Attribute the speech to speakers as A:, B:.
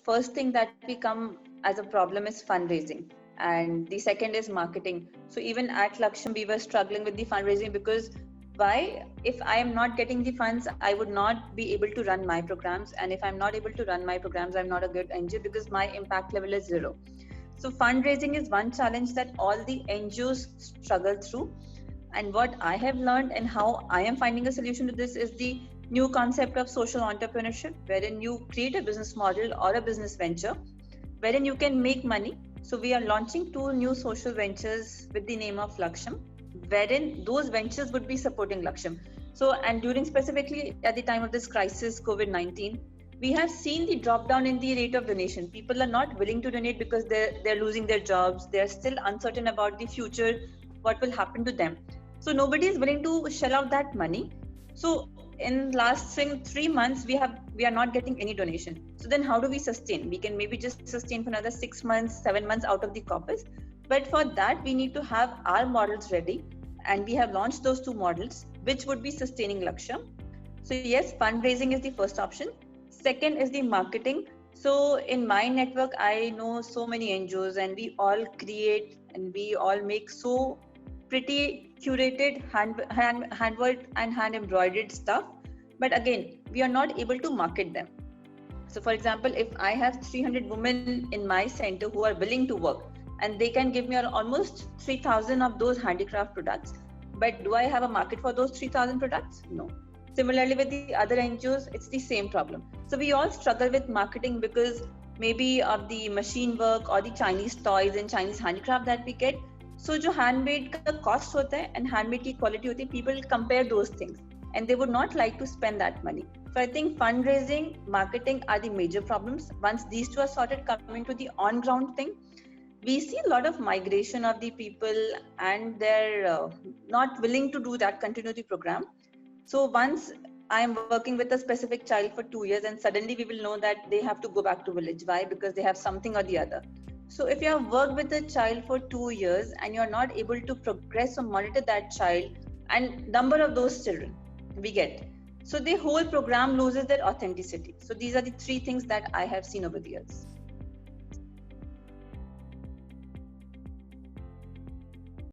A: first thing that we come as a problem is fundraising, and the second is marketing. So even at Laksham, we were struggling with the fundraising because why? If I am not getting the funds, I would not be able to run my programs, and if I'm not able to run my programs, I'm not a good NGO because my impact level is zero. So fundraising is one challenge that all the NGOs struggle through. And what I have learned and how I am finding a solution to this is the new concept of social entrepreneurship, wherein you create a business model or a business venture wherein you can make money. So we are launching two new social ventures with the name of Laksham, wherein those ventures would be supporting Laksham. So, and during specifically at the time of this crisis, COVID-19, we have seen the drop down in the rate of donation. People are not willing to donate because they're losing their jobs. They're still uncertain about the future, what will happen to them. So nobody is willing to shell out that money. So in last 3 months, we are not getting any donation. So then how do we sustain? We can maybe just sustain for another 6 months, 7 months out of the corpus. But for that, we need to have our models ready. And we have launched those two models, which would be sustaining Laksham. So yes, fundraising is the first option. Second is the marketing. So in my network, I know so many NGOs, and we all create and we all make so pretty curated handwork and hand embroidered stuff. But again, we are not able to market them. So for example, if I have 300 women in my center who are willing to work, and they can give me almost 3,000 of those handicraft products, but do I have a market for those 3,000 products? No. Similarly with the other NGOs, it's the same problem. So we all struggle with marketing because maybe of the machine work or the Chinese toys and Chinese handicraft that we get. So जो handmade का cost होता है and handmade की quality होती है, people compare those things and they would not like to spend that money. So I think fundraising, marketing are the major problems. Once these two are sorted, coming to the on-ground thing, we see a lot of migration of the people and they're not willing to do that continuity program. So once I'm working with a specific child for 2 years and suddenly we will know that they have to go back to village. Why? Because they have something or the other. So if you have worked with a child for 2 years and you're not able to progress or monitor that child and number of those children we get, so the whole program loses their authenticity. So these are the three things that I have seen over the years.